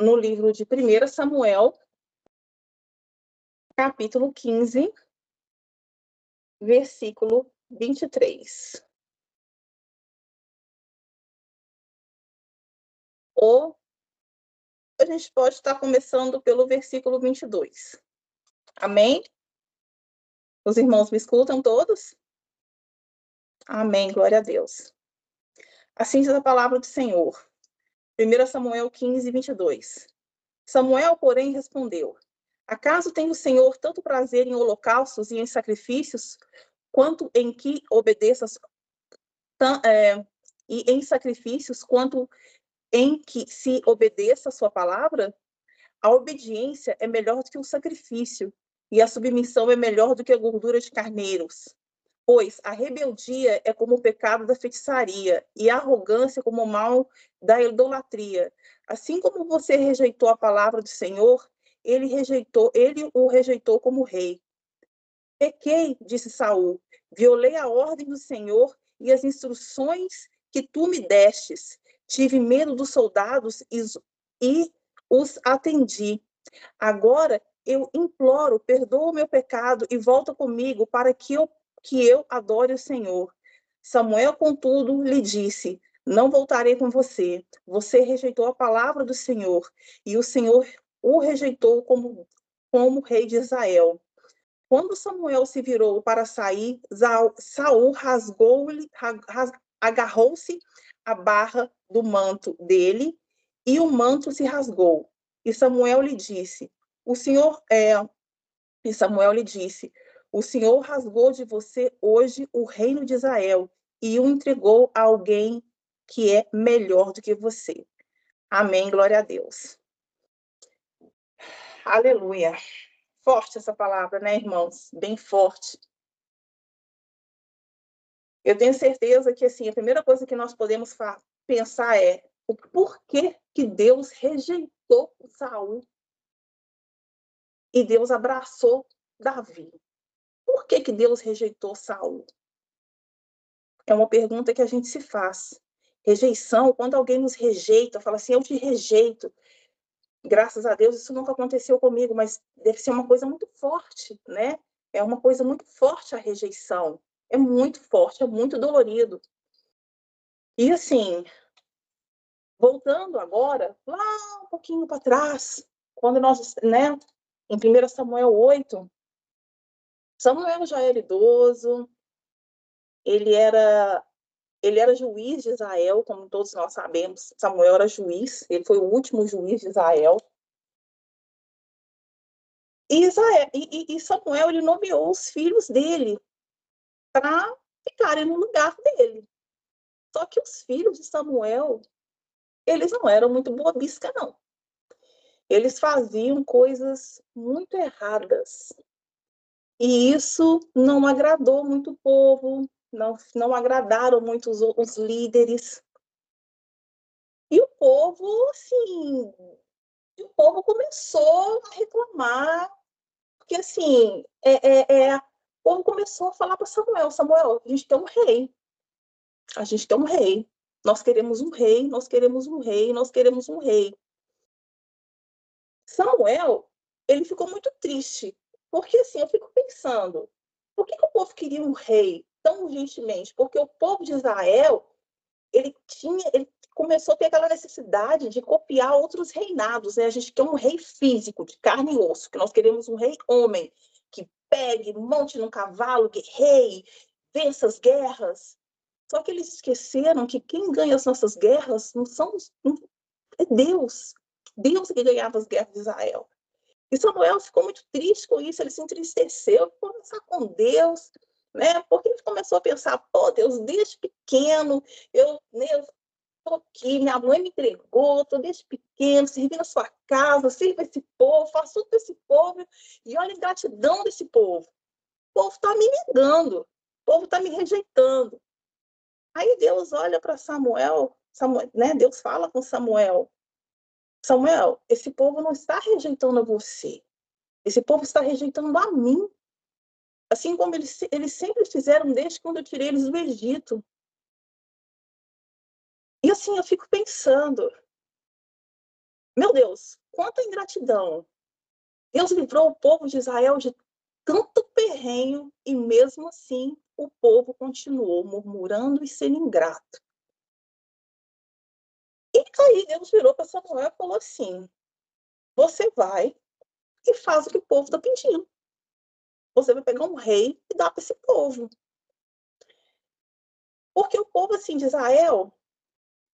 no livro de 1 Samuel, capítulo 15, versículo 23. Ou a gente pode estar começando pelo versículo 22. Amém? Os irmãos me escutam todos? Amém, glória a Deus. Assim diz a palavra do Senhor. 1 Samuel 15, 22. Samuel, porém, respondeu: acaso tem o Senhor tanto prazer em holocaustos e em sacrifícios, quanto em que obedeças, e em sacrifícios, quanto em que se obedeça a sua palavra? A obediência é melhor do que o sacrifício, e a submissão é melhor do que a gordura de carneiros. Pois a rebeldia é como o pecado da feitiçaria, e a arrogância como o mal da idolatria. Assim como você rejeitou a palavra do Senhor, ele o rejeitou como rei. Pequei, disse Saul, violei a ordem do Senhor e as instruções que tu me destes. Tive medo dos soldados e os atendi. Agora eu imploro, perdoa o meu pecado e volta comigo para que eu adore o Senhor. Samuel, contudo, lhe disse: não voltarei com você. Você rejeitou a palavra do Senhor, e o Senhor o rejeitou como rei de Israel. Quando Samuel se virou para sair, Saul agarrou-se à barra do manto dele, e o manto se rasgou. E Samuel lhe disse: o Senhor rasgou de você hoje o reino de Israel e o entregou a alguém que é melhor do que você. Amém, glória a Deus. Aleluia. Forte essa palavra, né, irmãos? Bem forte. Eu tenho certeza que, assim, a primeira coisa que nós podemos pensar é o porquê que Deus rejeitou Saul e Deus abraçou Davi. Por que Deus rejeitou Saul? É uma pergunta que a gente se faz. Rejeição, quando alguém nos rejeita, fala assim, eu te rejeito. Graças a Deus isso nunca aconteceu comigo, mas deve ser uma coisa muito forte, né? É uma coisa muito forte a rejeição. É muito forte, é muito dolorido. E assim, voltando agora, lá um pouquinho para trás, quando nós, né, em 1 Samuel 8, Samuel já era idoso, ele era juiz de Israel, como todos nós sabemos. Samuel era juiz, ele foi o último juiz de Israel. E Samuel, ele nomeou os filhos dele para ficarem no lugar dele. Só que os filhos de Samuel, eles não eram muito boa-bisca, não. Eles faziam coisas muito erradas. E isso não agradou muito o povo, não agradaram muito os líderes. E o povo, assim, o povo começou a reclamar, porque, assim, o povo começou a falar para Samuel, Samuel, a gente quer um rei, a gente quer um rei, nós queremos um rei, nós queremos um rei, nós queremos um rei. Samuel, ele ficou muito triste, porque, assim, eu fico pensando, por que o povo queria um rei tão urgentemente? Porque o povo de Israel, ele começou a ter aquela necessidade de copiar outros reinados, né? A gente quer um rei físico, de carne e osso, que nós queremos um rei homem, que pegue, monte num cavalo, guerreie, vença as guerras. Só que eles esqueceram que quem ganha as nossas guerras é Deus. Deus é que ganhava as guerras de Israel. E Samuel ficou muito triste com isso, ele se entristeceu, ficou conversar com Deus, né? Porque ele começou a pensar, pô, Deus, desde pequeno, eu estou aqui, minha mãe me entregou, estou desde pequeno, servi na sua casa, sirvo esse povo, faço tudo para esse povo, e olha a ingratidão desse povo. O povo está me negando, o povo está me rejeitando. Aí Deus olha para Samuel, né? Deus fala com Samuel, Samuel, esse povo não está rejeitando a você, esse povo está rejeitando a mim, assim como eles sempre fizeram desde quando eu tirei eles do Egito. E assim, eu fico pensando, Meu Deus, quanta ingratidão! Deus livrou o povo de Israel de tanto perrengue e mesmo assim o povo continuou murmurando e sendo ingrato. E aí Deus virou para Samuel e falou assim: você vai e faz o que o povo está pedindo. Você vai pegar um rei e dar para esse povo. Porque o povo assim, de Israel,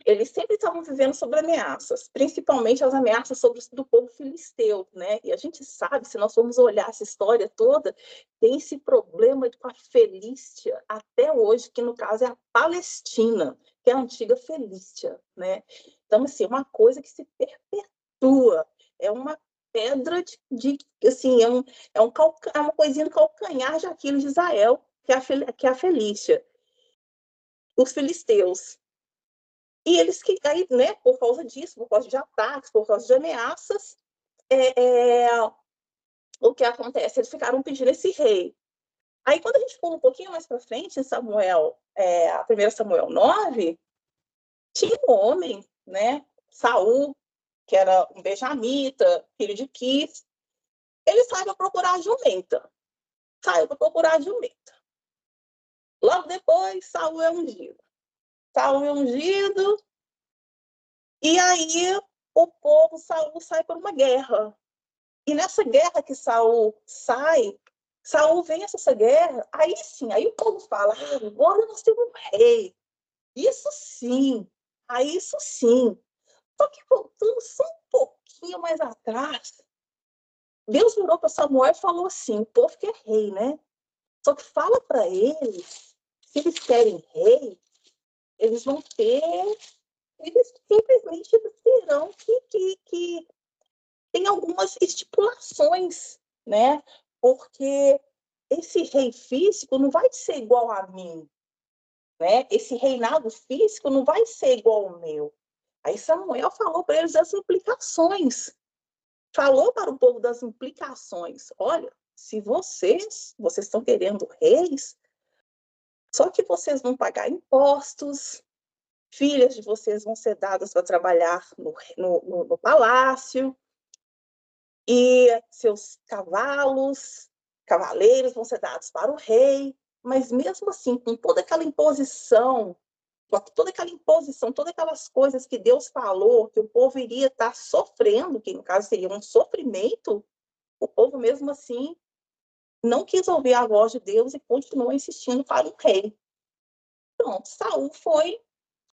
eles sempre estavam vivendo sobre ameaças, principalmente as ameaças do povo filisteu, né? E a gente sabe, se nós formos olhar essa história toda, tem esse problema com a Felístia até hoje, que no caso é a Palestina, que é a antiga Felístia, né? Então, assim, é uma coisa que se perpetua, é uma pedra assim, é uma coisinha do calcanhar de Aquiles de Israel, que é a Felístia. Os filisteus. E eles, aí, né, por causa disso, por causa de ataques, por causa de ameaças, o que acontece? Eles ficaram pedindo esse rei. Aí, quando a gente pula um pouquinho mais para frente, em Samuel, a 1 Samuel 9, tinha um homem, né, Saul, que era um benjamita, filho de Quis, ele saiu para procurar a jumenta. Saiu para procurar a jumenta. Logo depois, Saul é ungido. Saul é ungido, e aí o povo, Saul sai para uma guerra. E nessa guerra que Saul sai, Saul vence essa guerra, aí sim, aí o povo fala, agora nós temos um rei. Isso sim, aí isso sim. Só que voltando só um pouquinho mais atrás, Deus virou para Samuel e falou assim, o povo quer rei, né? Só que fala para eles, se eles querem rei, eles vão ter, eles simplesmente terão que tem algumas estipulações, né? Porque esse rei físico não vai ser igual a mim, né? Esse reinado físico não vai ser igual ao meu. Aí Samuel falou para eles as implicações. Falou para o povo das implicações. Olha, se vocês estão querendo reis, só que vocês vão pagar impostos, filhas de vocês vão ser dadas para trabalhar no palácio, e seus cavaleiros vão ser dados para o rei, mas mesmo assim, com toda aquela imposição, todas aquelas coisas que Deus falou, que o povo iria estar sofrendo, que no caso seria um sofrimento, o povo mesmo assim não quis ouvir a voz de Deus e continuou insistindo para o rei. Pronto, Saul foi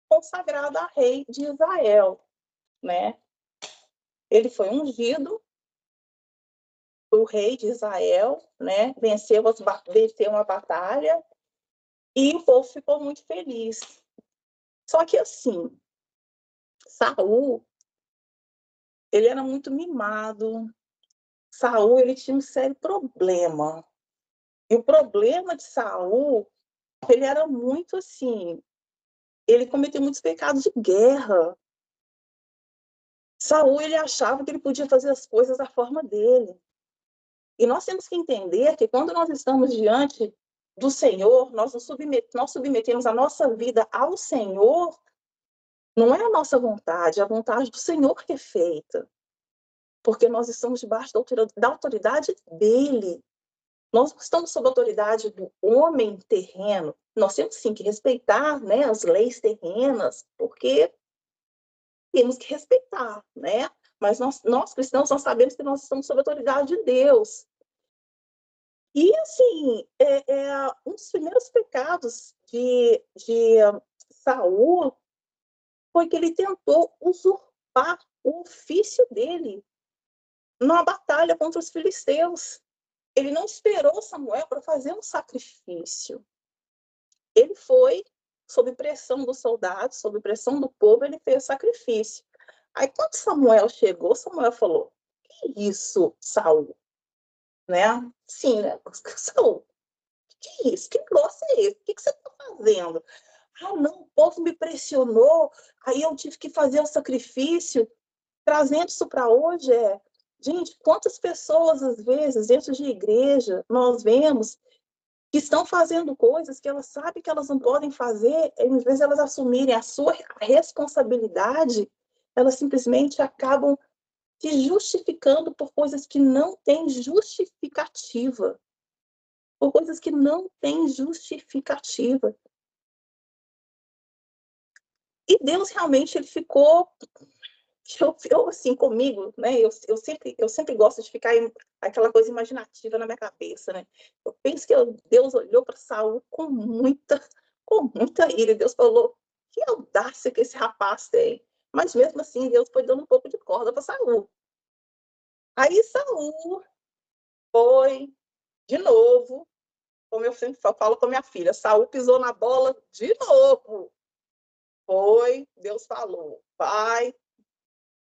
consagrado a rei de Israel, né? Ele foi ungido o rei de Israel, né, venceu uma batalha e o povo ficou muito feliz. Só que assim, Saul, ele era muito mimado. Saul, ele tinha um sério problema. E o problema de Saul, ele era muito assim, ele cometeu muitos pecados de guerra. Saul, ele achava que ele podia fazer as coisas da forma dele. E nós temos que entender que quando nós estamos diante do Senhor, nós submetemos a nossa vida ao Senhor, não é a nossa vontade, é a vontade do Senhor que é feita. Porque nós estamos debaixo da autoridade dele. Nós não estamos sob a autoridade do homem terreno. Nós temos sim que respeitar, né, as leis terrenas, porque temos que respeitar, né? Mas nós cristãos, nós sabemos que nós estamos sob a autoridade de Deus. E, assim, um dos primeiros pecados de Saul foi que ele tentou usurpar o ofício dele numa batalha contra os filisteus. Ele não esperou Samuel para fazer um sacrifício. Ele foi, sob pressão dos soldados, sob pressão do povo, ele fez sacrifício. Aí, quando Samuel chegou, Samuel falou, que isso, Saul? Né? Sim, né? Saul, que isso? Que negócio é esse? O que você está fazendo? Ah, não, o povo me pressionou, aí eu tive que fazer o sacrifício. Trazendo isso para hoje, gente, quantas pessoas, às vezes, dentro de igreja, nós vemos que estão fazendo coisas que elas sabem que elas não podem fazer, em vez de elas assumirem a sua responsabilidade, elas simplesmente acabam se justificando por coisas que não têm justificativa. Por coisas que não têm justificativa. E Deus realmente ele ficou, eu assim, comigo, né? Eu sempre gosto de ficar aquela coisa imaginativa na minha cabeça, né? Eu penso que Deus olhou para Saul com muita ira. Deus falou: que audácia que esse rapaz tem. Mas mesmo assim, Deus foi dando um pouco de corda para Saul. Aí Saul foi de novo, como eu sempre falo com a minha filha, Saul pisou na bola de novo. Foi, Deus falou: vai,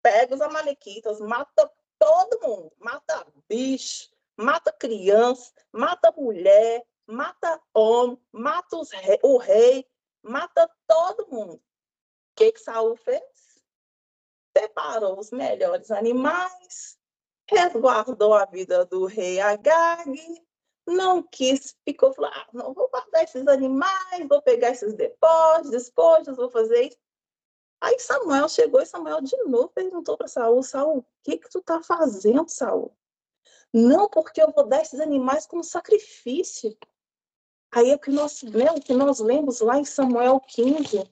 pega os amalequitas, mata todo mundo, mata bicho, mata criança, mata mulher, mata homem, mata o rei, mata todo mundo. O que Saul fez? Separou os melhores animais, resguardou a vida do rei Agag, não quis, ficou, falou, não vou guardar esses animais, vou pegar esses despojos, vou fazer isso. Aí Samuel chegou e Samuel de novo perguntou para Saul: Saul, o que tu tá fazendo, Saul? Não, porque eu vou dar esses animais como sacrifício. Aí o que nós lemos lá em Samuel 15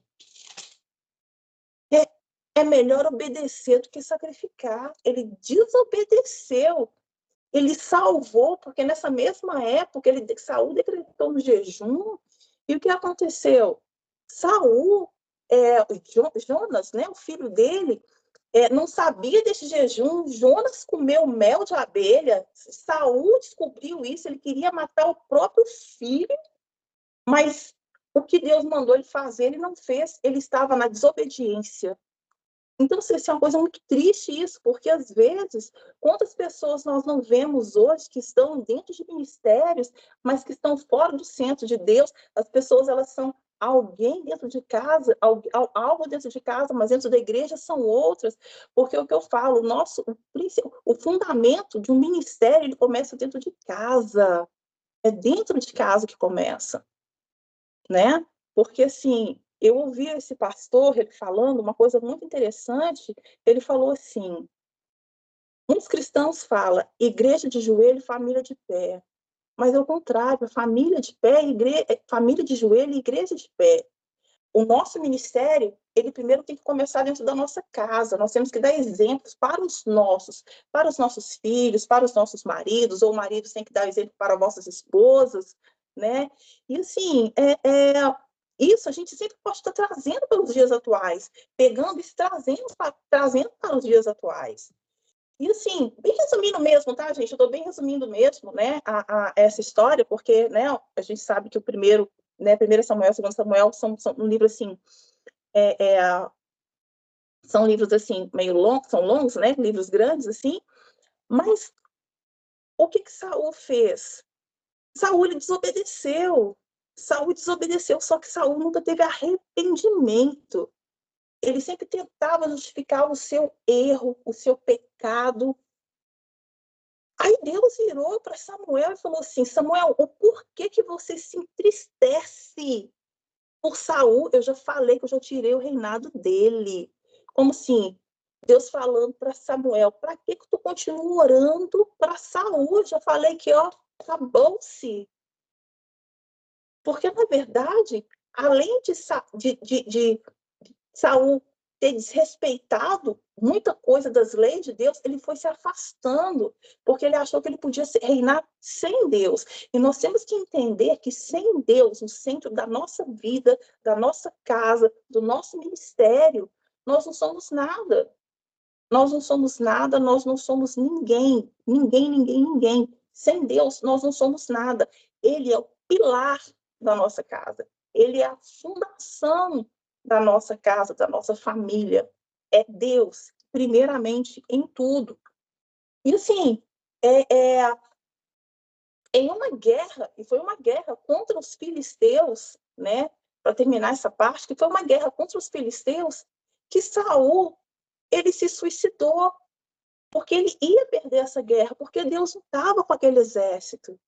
é melhor obedecer do que sacrificar. Ele desobedeceu. Ele salvou, porque nessa mesma época Saul decretou um jejum. E o que aconteceu? Saul, Jonas, né, o filho dele, não sabia desse jejum. Jonas comeu mel de abelha. Saul descobriu isso, ele queria matar o próprio filho, mas o que Deus mandou ele fazer, ele não fez. Ele estava na desobediência. Então, assim, é uma coisa muito triste isso, porque às vezes, quantas pessoas nós não vemos hoje que estão dentro de ministérios, mas que estão fora do centro de Deus. As pessoas, elas são alguém dentro de casa, algo dentro de casa, mas dentro da igreja são outras, porque o que eu falo, o fundamento de um ministério, ele começa dentro de casa, é dentro de casa que começa, né? Porque, assim, eu ouvi esse pastor, ele falando uma coisa muito interessante, ele falou assim, muitos cristãos falam, igreja de joelho, família de pé. Mas é o contrário, família de pé, família de joelho e igreja de pé. O nosso ministério, ele primeiro tem que começar dentro da nossa casa. Nós temos que dar exemplos para os nossos filhos, para os nossos maridos, ou maridos têm que dar exemplo para vossas esposas, né? E assim, isso a gente sempre pode estar trazendo para os dias atuais, pegando e trazendo para os dias atuais. E assim, bem resumindo mesmo, tá, gente? Eu estou bem resumindo mesmo, né, essa história, porque, né, a gente sabe que o primeiro, né, 1 Samuel, 2 Samuel são um livro assim, são livros assim meio longos, são longos, né, livros grandes assim. Mas o que Saul fez? Saul ele desobedeceu. Saul desobedeceu, só que Saul nunca teve arrependimento. Ele sempre tentava justificar o seu erro, o seu pecado. Aí Deus virou para Samuel e falou assim: Samuel, o porquê que você se entristece por Saul? Eu já falei que eu já tirei o reinado dele. Como assim? Deus falando para Samuel: para que tu continua orando para Saul? Eu já falei que, ó, acabou-se. Porque, na verdade, além de Saul ter desrespeitado muita coisa das leis de Deus, ele foi se afastando, porque ele achou que ele podia reinar sem Deus. E nós temos que entender que sem Deus, no centro da nossa vida, da nossa casa, do nosso ministério, nós não somos nada. Nós não somos nada, nós não somos ninguém. Ninguém, ninguém, ninguém. Sem Deus, nós não somos nada. Ele é o pilar da nossa casa. Ele é a fundação da nossa casa, da nossa família. É Deus, primeiramente, em tudo. E assim, em uma guerra, e foi uma guerra contra os filisteus, né? Para terminar essa parte, que foi uma guerra contra os filisteus, que Saul, ele se suicidou, porque ele ia perder essa guerra, porque Deus não estava com aquele exército.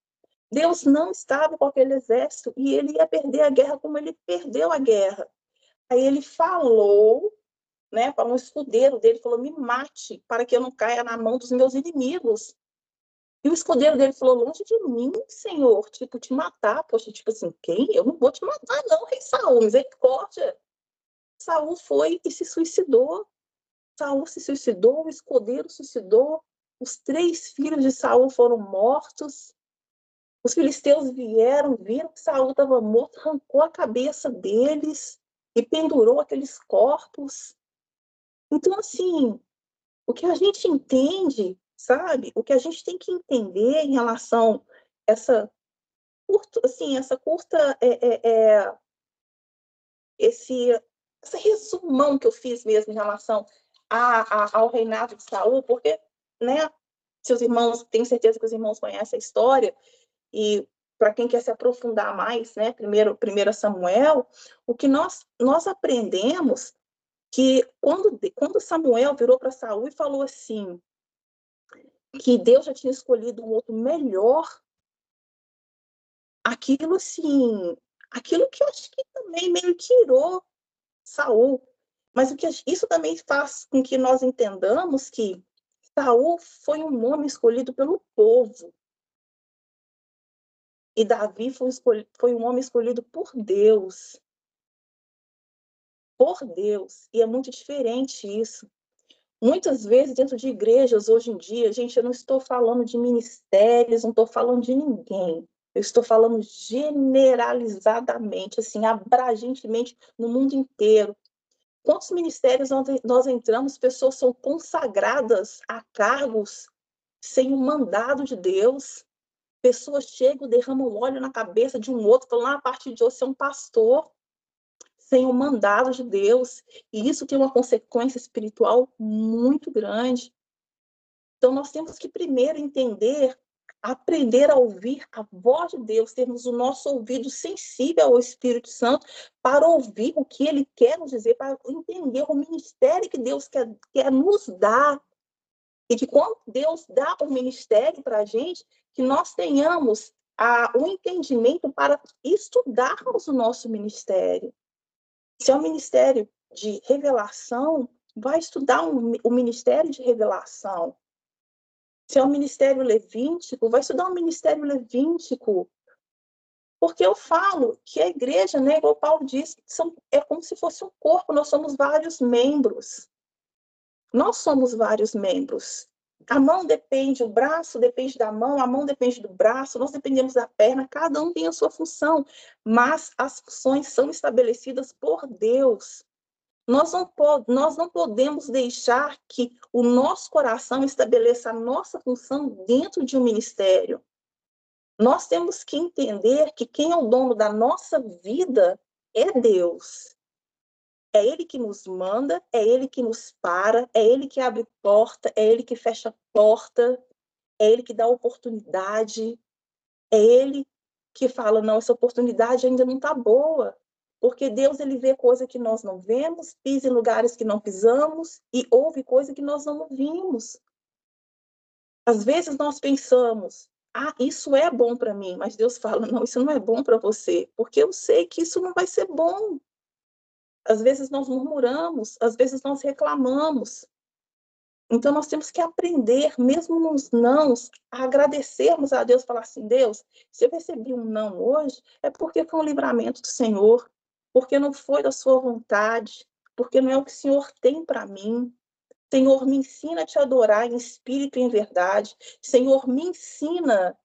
Deus não estava com aquele exército, e ele ia perder a guerra como ele perdeu a guerra. Aí ele falou né, para um escudeiro dele, falou: me mate para que eu não caia na mão dos meus inimigos. E o escudeiro dele falou: longe de mim, Senhor, tipo, te matar. Poxa, tipo assim, quem? Eu não vou te matar, não, rei Saul, misericórdia. Saul foi e se suicidou. Saul se suicidou, o escudeiro suicidou, os 3 filhos de Saul foram mortos. Os filisteus vieram, viram que Saul estava morto, arrancou a cabeça deles e pendurou aqueles corpos. Então, assim, o que a gente entende, sabe? O que a gente tem que entender em relação a essa curta, esse resumão que eu fiz mesmo em relação ao reinado de Saul, porque, né, seus irmãos, tenho certeza que os irmãos conhecem a história, e para quem quer se aprofundar mais, né, primeiro Samuel, o que nós aprendemos que quando Samuel virou para Saul e falou assim, que Deus já tinha escolhido um outro melhor, aquilo assim, aquilo que eu acho que também meio tirou Saul. Mas isso também faz com que nós entendamos que Saul foi um homem escolhido pelo povo. E Davi foi um homem escolhido por Deus. Por Deus. E é muito diferente isso. Muitas vezes, dentro de igrejas, hoje em dia, gente, eu não estou falando de ministérios, não estou falando de ninguém. Eu estou falando generalizadamente, assim, abrangentemente, no mundo inteiro. Quantos ministérios nós entramos, pessoas são consagradas a cargos sem o mandado de Deus. Pessoas chegam, derramam óleo na cabeça de um outro, falam: a partir de hoje você é um pastor, sem o mandado de Deus. E isso tem uma consequência espiritual muito grande. Então, nós temos que primeiro entender, aprender a ouvir a voz de Deus, termos o nosso ouvido sensível ao Espírito Santo para ouvir o que Ele quer nos dizer, para entender o ministério que Deus quer nos dar. E que quando Deus dá o ministério para a gente, que nós tenhamos o entendimento para estudarmos o nosso ministério. Se é um ministério de revelação, vai estudar o ministério de revelação. Se é um ministério levítico, vai estudar um ministério levítico. Porque eu falo que a igreja, né, igual Paulo disse, é como se fosse um corpo, nós somos vários membros. Nós somos vários membros. A mão depende, o braço depende da mão, a mão depende do braço, nós dependemos da perna, cada um tem a sua função, mas as funções são estabelecidas por Deus. Nós não podemos deixar que o nosso coração estabeleça a nossa função dentro de um ministério. Nós temos que entender que quem é o dono da nossa vida é Deus. É Ele que nos manda, é Ele que nos para, é Ele que abre porta, é Ele que fecha porta, é Ele que dá oportunidade, é Ele que fala: não, essa oportunidade ainda não está boa. Porque Deus, ele vê coisa que nós não vemos, pisa em lugares que não pisamos e ouve coisa que nós não ouvimos. Às vezes nós pensamos: isso é bom para mim, mas Deus fala: não, isso não é bom para você, porque eu sei que isso não vai ser bom. Às vezes nós murmuramos, às vezes nós reclamamos. Então nós temos que aprender, mesmo nos nãos, a agradecermos a Deus, falar assim: Deus, se eu recebi um não hoje, é porque foi um livramento do Senhor, porque não foi da sua vontade, porque não é o que o Senhor tem para mim. Senhor, me ensina a te adorar em espírito e em verdade. Senhor, me ensina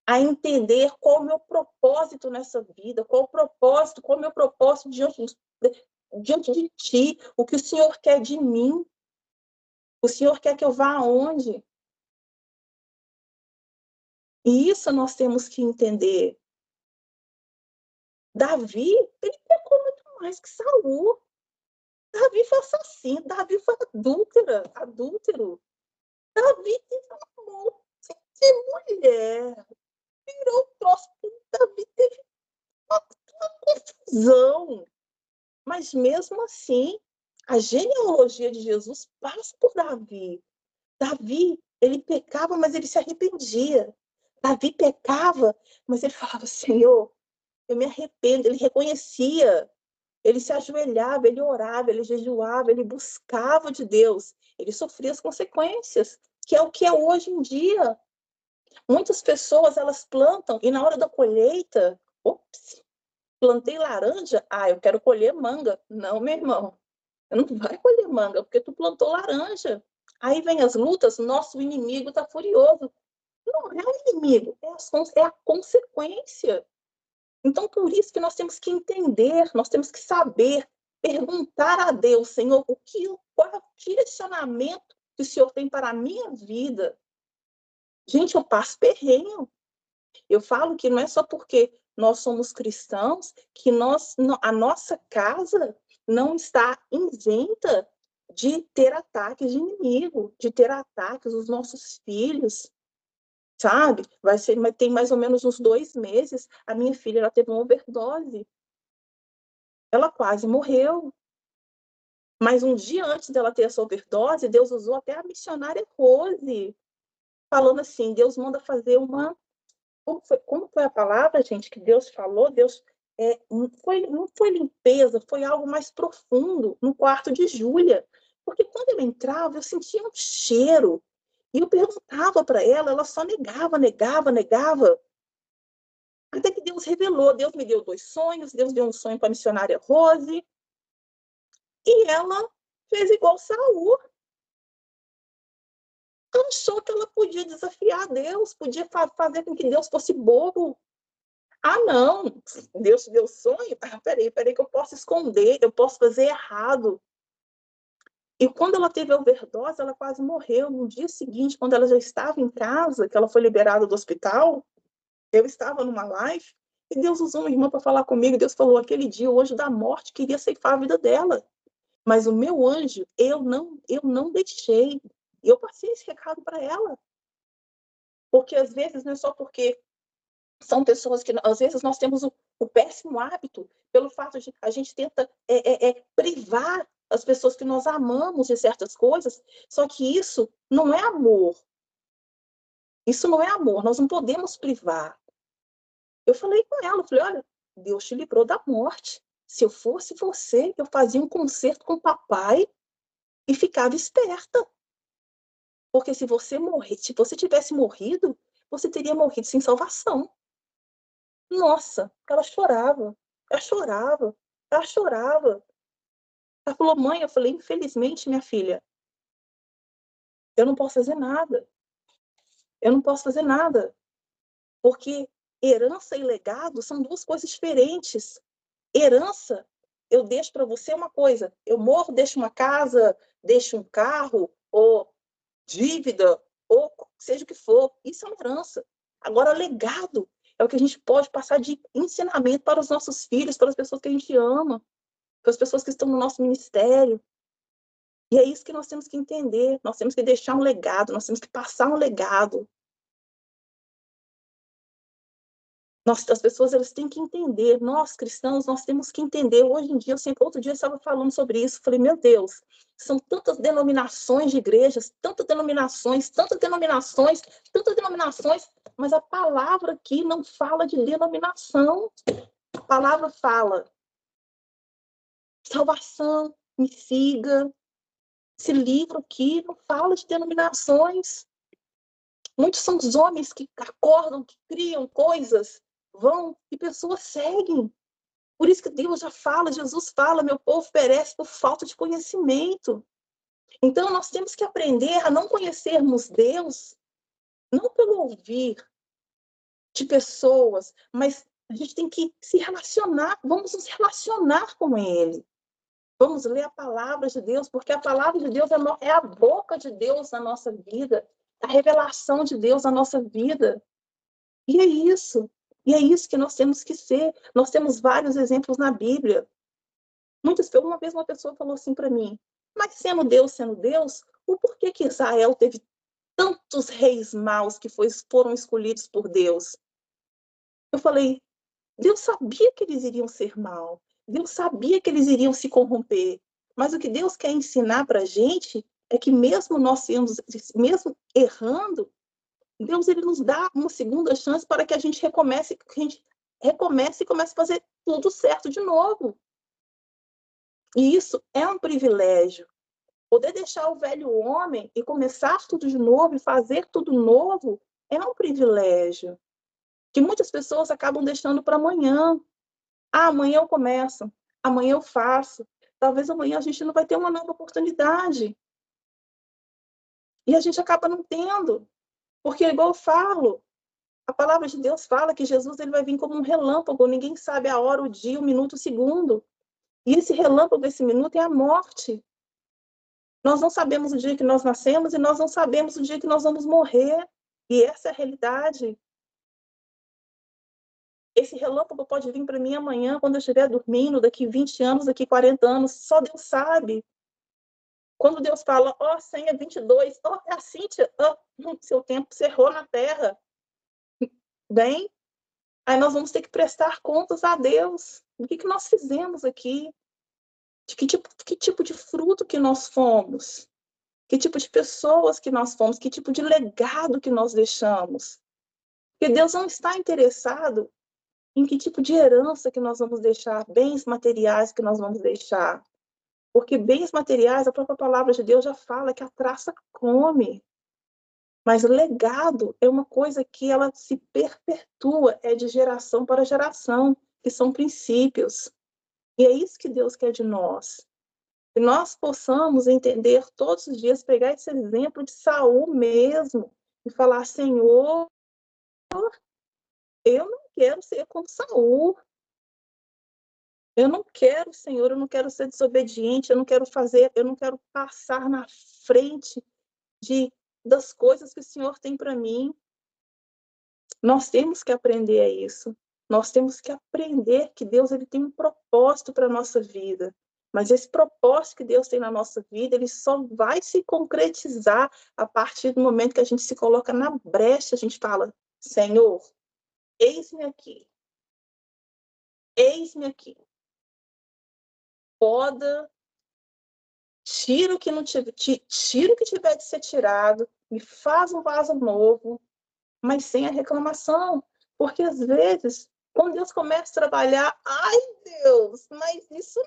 a entender qual é o meu propósito nessa vida, qual é o meu propósito diante de ti, o que o Senhor quer de mim. O Senhor quer que eu vá aonde? E isso nós temos que entender. Davi, ele pecou muito mais que Saul. Davi foi assassino, Davi foi adúltero. Davi teve amor de mulher. Virou o troço. Davi teve uma confusão. Mas mesmo assim, a genealogia de Jesus passa por Davi. Davi, ele pecava, mas ele se arrependia. Davi pecava, mas ele falava: Senhor, eu me arrependo. Ele reconhecia. Ele se ajoelhava, ele orava, ele jejuava, ele buscava de Deus. Ele sofria as consequências, que é o que é hoje em dia. Muitas pessoas, elas plantam e na hora da colheita, ops, plantei laranja, eu quero colher manga. Não, meu irmão, não vai colher manga, porque tu plantou laranja. Aí vem as lutas, nosso inimigo está furioso. Não é o inimigo, é a consequência. Então, por isso que nós temos que entender, nós temos que saber, perguntar a Deus, Senhor, qual é o direcionamento que o Senhor tem para a minha vida? Gente, eu passo perrenho. Eu falo que não é só porque nós somos cristãos que a nossa casa não está isenta de ter ataques de inimigo, de ter ataques dos nossos filhos, sabe? Tem mais ou menos uns 2 meses, a minha filha ela teve uma overdose. Ela quase morreu. Mas um dia antes dela ter essa overdose, Deus usou até a missionária Rose, falando assim, Deus manda fazer uma... Como foi a palavra, gente, que Deus falou? Não foi limpeza, foi algo mais profundo no quarto de Júlia. Porque quando eu entrava, eu sentia um cheiro. E eu perguntava para ela, ela só negava, negava, negava. Até que Deus revelou. Deus me deu 2 sonhos. Deus deu um sonho para a missionária Rose. E ela fez igual Saul. Achou que ela podia desafiar Deus, podia fazer com que Deus fosse bobo. Não, Deus te deu sonho? Peraí, que eu posso esconder, eu posso fazer errado. E quando ela teve a overdose, ela quase morreu. No dia seguinte, quando ela já estava em casa, que ela foi liberada do hospital, eu estava numa live, e Deus usou uma irmã para falar comigo. Deus falou, aquele dia, o anjo da morte queria ceifar a vida dela. Mas o meu anjo, eu não deixei. Eu passei esse recado para ela. Porque às vezes não é só porque são pessoas que, às vezes, nós temos o péssimo hábito, pelo fato de a gente tenta privar as pessoas que nós amamos de certas coisas, só que isso não é amor. Isso não é amor, nós não podemos privar. Eu falei com ela, eu falei, olha, Deus te livrou da morte. Se eu fosse você, eu fazia um concerto com o papai e ficava esperta. Porque se você tivesse morrido, você teria morrido sem salvação. Nossa, ela chorava, ela chorava, ela chorava. Ela falou, mãe, eu falei, infelizmente, minha filha, eu não posso fazer nada. Eu não posso fazer nada. Porque herança e legado são 2 coisas diferentes. Herança, eu deixo para você uma coisa. Eu morro, deixo uma casa, deixo um carro, ou dívida, ou seja o que for. Isso é uma herança. Agora, legado é o que a gente pode passar de ensinamento para os nossos filhos, para as pessoas que a gente ama, para as pessoas que estão no nosso ministério. E é isso que nós temos que entender. Nós temos que deixar um legado, nós temos que passar um legado. As pessoas elas têm que entender, nós cristãos, nós temos que entender. Hoje em dia, outro dia eu estava falando sobre isso, falei, meu Deus, são tantas denominações de igrejas, tantas denominações, mas a palavra aqui não fala de denominação. A palavra fala salvação, me siga. Esse livro aqui não fala de denominações. Muitos são os homens que acordam, que criam coisas, vão e pessoas seguem. Por isso que Deus já fala, Jesus fala, meu povo perece por falta de conhecimento. Então nós temos que aprender a não conhecermos Deus, não pelo ouvir de pessoas, mas a gente tem que se relacionar, vamos nos relacionar com Ele. Vamos ler a palavra de Deus, porque a palavra de Deus é a boca de Deus na nossa vida, a revelação de Deus na nossa vida. E é isso. E é isso que nós temos que ser. Nós temos vários exemplos na Bíblia. Uma vez uma pessoa falou assim para mim, mas sendo Deus, o porquê que Israel teve tantos reis maus que foram escolhidos por Deus? Eu falei, Deus sabia que eles iriam ser maus. Deus sabia que eles iriam se corromper. Mas o que Deus quer ensinar para a gente é que mesmo mesmo errando, Deus ele nos dá uma segunda chance para que a gente recomece e comece a fazer tudo certo de novo. E isso é um privilégio. Poder deixar o velho homem e começar tudo de novo e fazer tudo novo é um privilégio que muitas pessoas acabam deixando para amanhã. Ah, amanhã eu começo, amanhã eu faço. Talvez amanhã a gente não vai ter uma nova oportunidade. E a gente acaba não tendo. Porque, igual eu falo, a palavra de Deus fala que Jesus ele vai vir como um relâmpago. Ninguém sabe a hora, o dia, o minuto, o segundo. E esse relâmpago, esse minuto, é a morte. Nós não sabemos o dia que nós nascemos e nós não sabemos o dia que nós vamos morrer. E essa é a realidade. Esse relâmpago pode vir para mim amanhã, quando eu estiver dormindo, daqui 20 anos, daqui 40 anos, só Deus sabe. Quando Deus fala, ó, senha 22, ó, é a Cíntia, ó, seu tempo cerrou na terra. Bem, aí nós vamos ter que prestar contas a Deus. O que nós fizemos aqui? De que tipo de fruto que nós fomos? Que tipo de pessoas que nós fomos? Que tipo de legado que nós deixamos? Porque Deus não está interessado em que tipo de herança que nós vamos deixar, bens materiais que nós vamos deixar. Porque bens materiais, a própria palavra de Deus já fala que a traça come. Mas legado é uma coisa que ela se perpetua, é de geração para geração, que são princípios. E é isso que Deus quer de nós. Que nós possamos entender todos os dias, pegar esse exemplo de Saul mesmo, e falar, Senhor, eu não quero ser como Saul. Eu não quero, Senhor, eu não quero ser desobediente, eu não quero fazer, eu não quero passar na frente das coisas que o Senhor tem para mim. Nós temos que aprender a isso. Nós temos que aprender que Deus ele tem um propósito para a nossa vida. Mas esse propósito que Deus tem na nossa vida, ele só vai se concretizar a partir do momento que a gente se coloca na brecha, a gente fala, Senhor, eis-me aqui. Eis-me aqui. Poda, tira o que não tiver, tira o que tiver de ser tirado, me faz um vaso novo, mas sem a reclamação. Porque às vezes, quando Deus começa a trabalhar, ai Deus, mas isso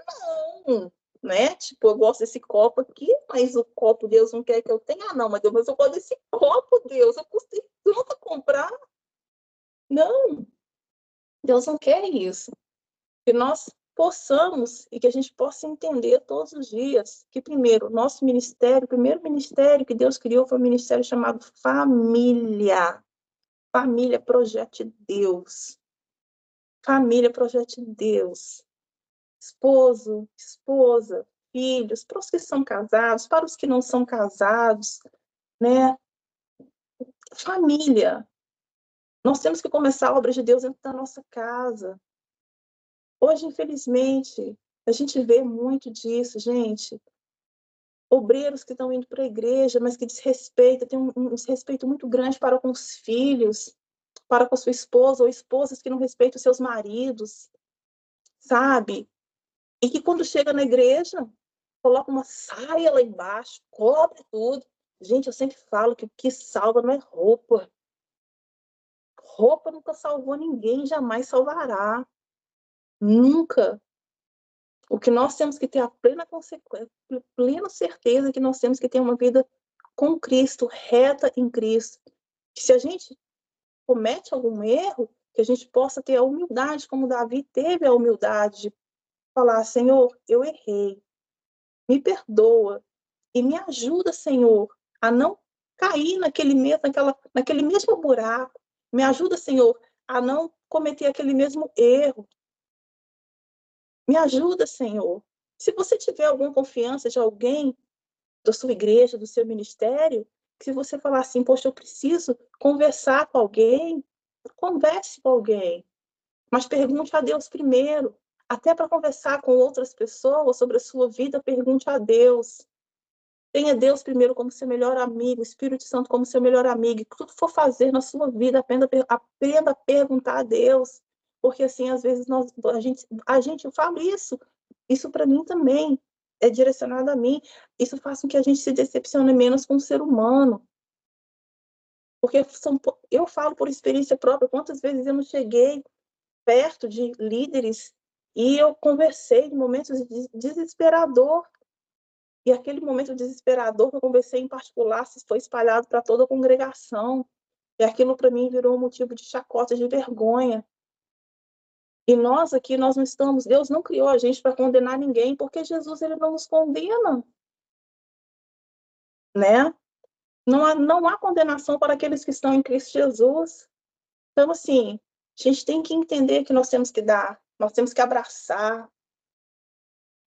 não, né? Tipo, eu gosto desse copo aqui, mas o copo Deus não quer que eu tenha. Ah, não, mas Deus, mas eu gosto desse copo, Deus, eu custei tanto a comprar. Não, Deus não quer isso. Que nós possamos e que a gente possa entender todos os dias que, primeiro, nosso ministério, o primeiro ministério que Deus criou foi um ministério chamado família. Família, projeto de Deus. Família, projeto de Deus. Esposo, esposa, filhos, para os que são casados, para os que não são casados, né? Família. Nós temos que começar a obra de Deus dentro da nossa casa. Hoje, infelizmente, a gente vê muito disso, gente. Obreiros que estão indo para a igreja, mas que desrespeitam, tem um desrespeito muito grande para com os filhos, para com a sua esposa, ou esposas que não respeitam os seus maridos, sabe? E que quando chega na igreja, coloca uma saia lá embaixo, cobre tudo. Gente, eu sempre falo que o que salva não é roupa. Roupa nunca salvou ninguém, jamais salvará. Nunca. O que nós temos que ter a plena consequência, plena certeza que nós temos que ter uma vida com Cristo, reta em Cristo. Que se a gente comete algum erro, que a gente possa ter a humildade, como Davi teve a humildade de falar, Senhor, eu errei, me perdoa e me ajuda, Senhor, a não cair naquele mesmo buraco. Me ajuda, Senhor, a não cometer aquele mesmo erro. Me ajuda, Senhor. Se você tiver alguma confiança de alguém da sua igreja, do seu ministério, se você falar assim, poxa, eu preciso conversar com alguém, converse com alguém, mas pergunte a Deus primeiro. Até para conversar com outras pessoas sobre a sua vida, pergunte a Deus. Tenha Deus primeiro como seu melhor amigo, o Espírito Santo como seu melhor amigo. E tudo for fazer na sua vida, aprenda a perguntar a Deus. Porque assim, às vezes a gente eu falo isso para mim também é direcionado a mim. Isso faz com que a gente se decepcione menos com o ser humano. Porque eu falo por experiência própria, quantas vezes eu não cheguei perto de líderes E eu conversei em momentos desesperador. E aquele momento desesperador que eu conversei em particular foi espalhado para toda a congregação. E aquilo para mim virou um motivo de chacota, de vergonha. E nós aqui, nós não estamos, Deus não criou a gente para condenar ninguém, porque Jesus ele não nos condena, né? Não há condenação para aqueles que estão em Cristo Jesus. Então, assim, a gente tem que entender que nós temos que dar, nós temos que abraçar,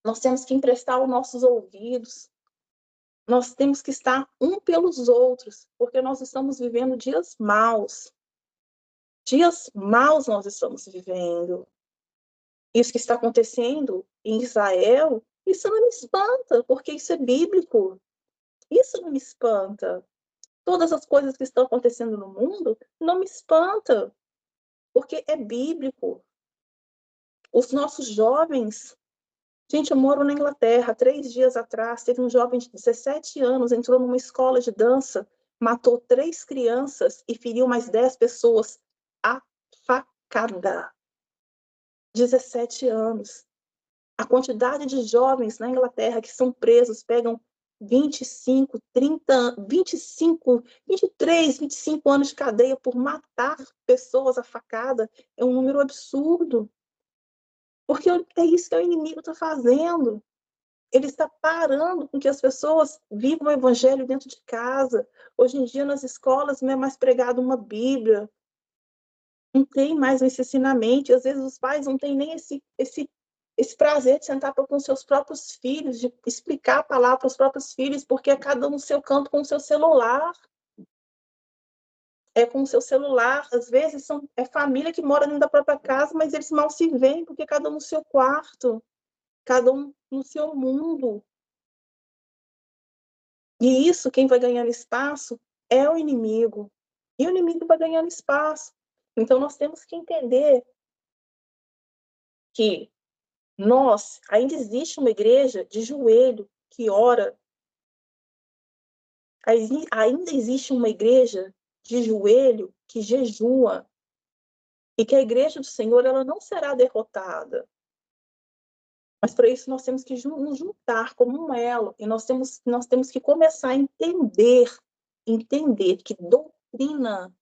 nós temos que emprestar os nossos ouvidos, nós temos que estar um pelos outros, porque nós estamos vivendo dias maus. Dias maus nós estamos vivendo. Isso que está acontecendo em Israel, isso não me espanta, porque isso é bíblico. Isso não me espanta. Todas as coisas que estão acontecendo no mundo não me espanta, porque é bíblico. Os nossos jovens... Gente, eu moro na Inglaterra. 3 dias atrás, teve um jovem de 17 anos, entrou numa escola de dança, matou 3 crianças e feriu mais 10 pessoas a facada. 17 anos. A quantidade de jovens na Inglaterra que são presos, pegam 25, 30, 25, 23, 25 anos de cadeia por matar pessoas a facada, é um número absurdo. Porque é isso que o inimigo está fazendo. Ele está parando com que as pessoas vivam o evangelho dentro de casa. Hoje em dia, nas escolas, não é mais pregado uma Bíblia, não tem mais esse ensinamento. E às vezes os pais não têm nem esse prazer de sentar com seus próprios filhos, de explicar a palavra para os próprios filhos, porque é cada um no seu canto com o seu celular. É com o seu celular. Às vezes é família que mora dentro da própria casa, mas eles mal se veem, porque cada um no seu quarto, cada um no seu mundo. E isso, quem vai ganhando espaço é o inimigo. E o inimigo vai ganhando espaço. Então, nós temos que entender que ainda existe uma igreja de joelho que ora. Ainda existe uma igreja de joelho que jejua. E que a igreja do Senhor ela não será derrotada. Mas para isso nós temos que nos juntar como um elo. E nós temos que começar a entender que doutrina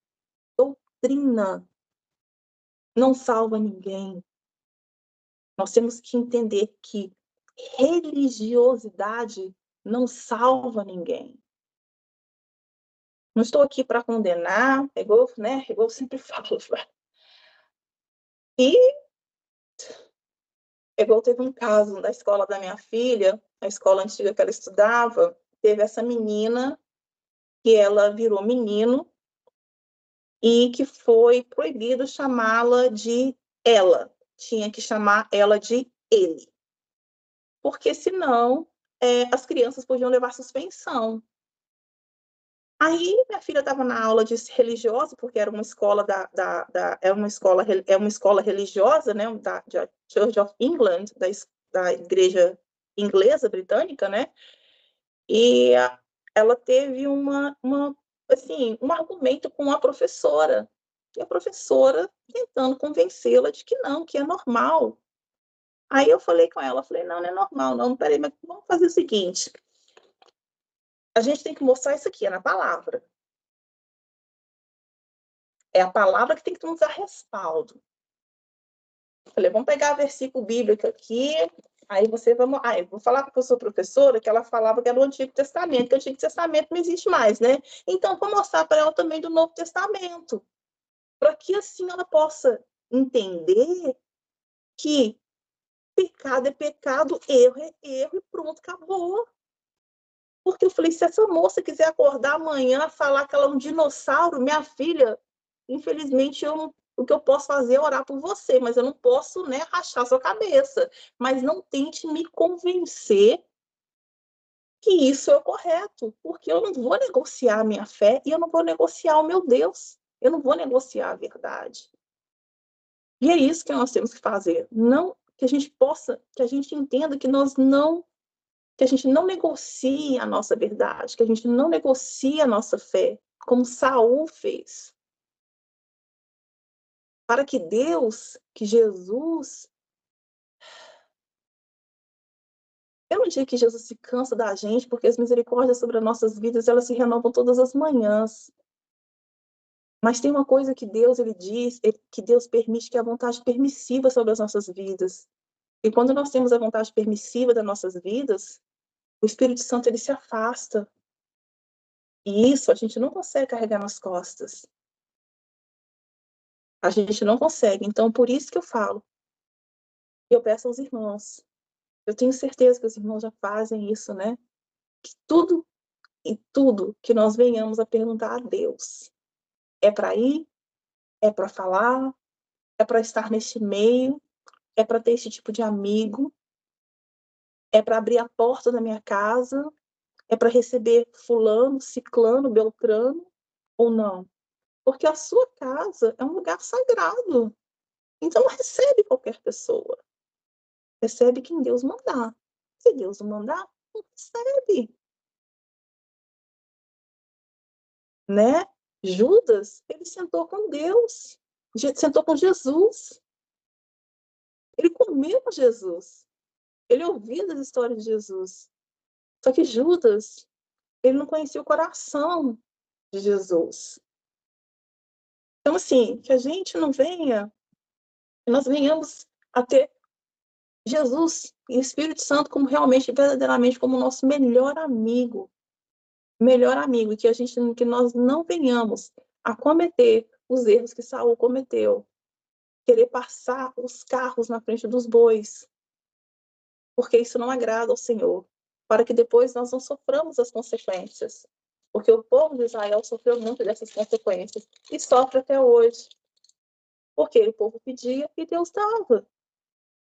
não salva ninguém. Nós temos que entender que religiosidade não salva ninguém. Não estou aqui para condenar, igual eu sempre falo. E igual teve um caso na escola da minha filha, a escola antiga que ela estudava, teve essa menina que ela virou menino e que foi proibido chamá-la de ela. Tinha que chamar ela de ele. Porque senão as crianças podiam levar suspensão. Aí minha filha estava na aula de religiosa, porque era uma escola é uma escola religiosa, né, da Church of England, da igreja inglesa britânica, né? E ela teve assim, um argumento com a professora. E a professora tentando convencê-la de que não, que é normal. Aí eu falei com ela, falei, não, não é normal, não, peraí, mas vamos fazer o seguinte, a gente tem que mostrar isso aqui, é na palavra. É a palavra que tem que nos dar respaldo. Eu falei, vamos pegar o versículo bíblico aqui, aí eu vou falar para a sua professora que ela falava que era do Antigo Testamento, que o Antigo Testamento não existe mais, né? Então, vou mostrar para ela também do Novo Testamento, para que assim ela possa entender que pecado é pecado, erro é erro e pronto, acabou. Porque eu falei, se essa moça quiser acordar amanhã falar que ela é um dinossauro, minha filha, infelizmente o que eu posso fazer é orar por você, mas eu não posso, né, rachar sua cabeça. Mas não tente me convencer que isso é o correto, porque eu não vou negociar a minha fé e eu não vou negociar o meu Deus. Eu não vou negociar a verdade. E é isso que nós temos que fazer. Não que a gente possa, que a gente entenda que que a gente não negocie a nossa verdade, que a gente não negocie a nossa fé, como Saul fez. Para que Deus, que Jesus, Eu não digo que Jesus se cansa da gente, porque as misericórdias sobre as nossas vidas, elas se renovam todas as manhãs. Mas tem uma coisa que Deus, ele diz, que Deus permite, que é a vontade permissiva sobre as nossas vidas. E quando nós temos a vontade permissiva das nossas vidas, o Espírito Santo, ele se afasta. E isso a gente não consegue carregar nas costas. A gente não consegue. Então, por isso que eu falo. Eu peço aos irmãos. Eu tenho certeza que os irmãos já fazem isso, né? Que tudo e tudo que nós venhamos a perguntar a Deus é para ir, é para falar, é para estar neste meio, é para ter esse tipo de amigo, é para abrir a porta da minha casa, é para receber fulano, ciclano, beltrano, ou não. Porque a sua casa é um lugar sagrado. Então não recebe qualquer pessoa. Recebe quem Deus mandar. Se Deus não mandar, não recebe. Né? Judas, ele sentou com Deus. Sentou com Jesus. Ele comeu com Jesus. Ele ouviu as histórias de Jesus. Só que Judas, ele não conhecia o coração de Jesus. Então, assim, que a gente não venha, que nós venhamos a ter Jesus e o Espírito Santo como realmente, verdadeiramente, como nosso melhor amigo. Melhor amigo. E que nós não venhamos a cometer os erros que Saul cometeu. Querer passar os carros na frente dos bois. Porque isso não agrada ao Senhor. Para que depois nós não soframos as consequências. Porque o povo de Israel sofreu muito dessas consequências. E sofre até hoje. Porque o povo pedia e Deus dava.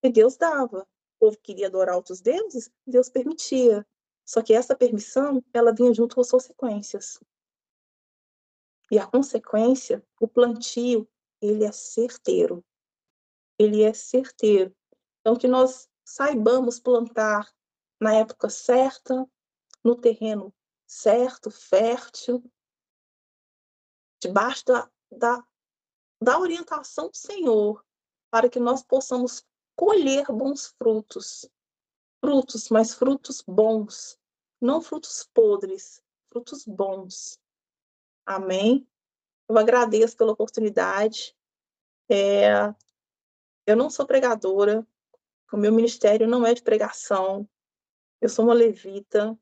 E Deus dava. O povo queria adorar outros deuses, Deus permitia. Só que essa permissão, ela vinha junto com as consequências. E a consequência, o plantio, ele é certeiro. Ele é certeiro. Então, que nós saibamos plantar na época certa, no terreno certo, fértil, debaixo da orientação do Senhor, para que nós possamos colher bons frutos. Frutos, mas frutos bons. Não frutos podres, frutos bons. Amém? Eu agradeço pela oportunidade. Eu não sou pregadora, o meu ministério não é de pregação, eu sou uma levita.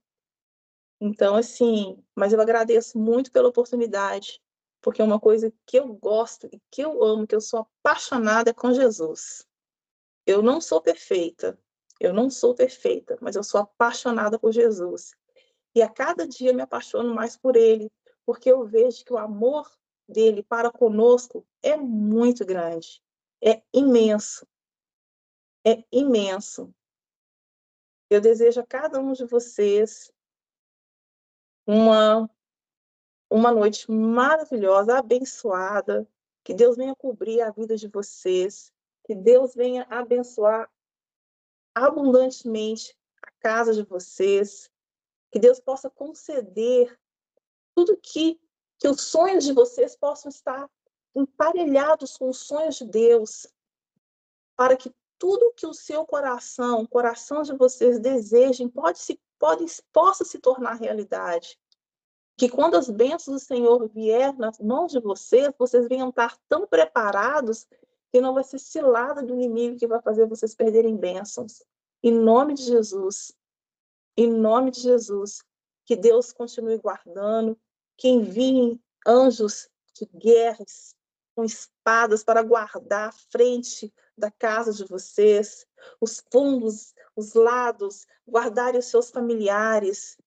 Então, assim, mas eu agradeço muito pela oportunidade, porque é uma coisa que eu gosto e que eu amo, que eu sou apaixonada é com Jesus. Eu não sou perfeita, mas eu sou apaixonada por Jesus. E a cada dia eu me apaixono mais por ele, porque eu vejo que o amor dele para conosco é muito grande, é imenso, é imenso. Eu desejo a cada um de vocês uma noite maravilhosa, abençoada, que Deus venha cobrir a vida de vocês, que Deus venha abençoar abundantemente a casa de vocês, que Deus possa conceder tudo que os sonhos de vocês possam estar emparelhados com os sonhos de Deus, para que tudo que o seu coração, o coração de vocês desejem, possa se tornar realidade. Que quando as bênçãos do Senhor vier nas mãos de vocês, vocês venham estar tão preparados que não vai ser cilada do inimigo que vai fazer vocês perderem bênçãos. Em nome de Jesus. Em nome de Jesus. Que Deus continue guardando, que envie anjos de guerras com espadas para guardar a frente da casa de vocês, os fundos, os lados, guardarem os seus familiares,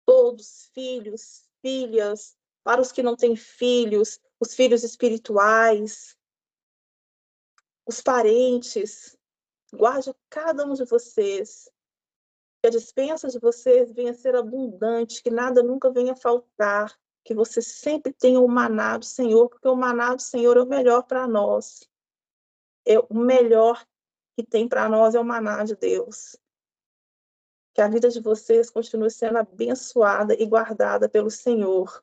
todos, filhos, filhas, para os que não têm filhos, os filhos espirituais, os parentes. Guarde cada um de vocês. Que a despensa de vocês venha a ser abundante, que nada nunca venha a faltar, que vocês sempre tenham o maná do Senhor, porque o maná do Senhor é o melhor para nós. O melhor que tem para nós é o maná de Deus. Que a vida de vocês continue sendo abençoada e guardada pelo Senhor.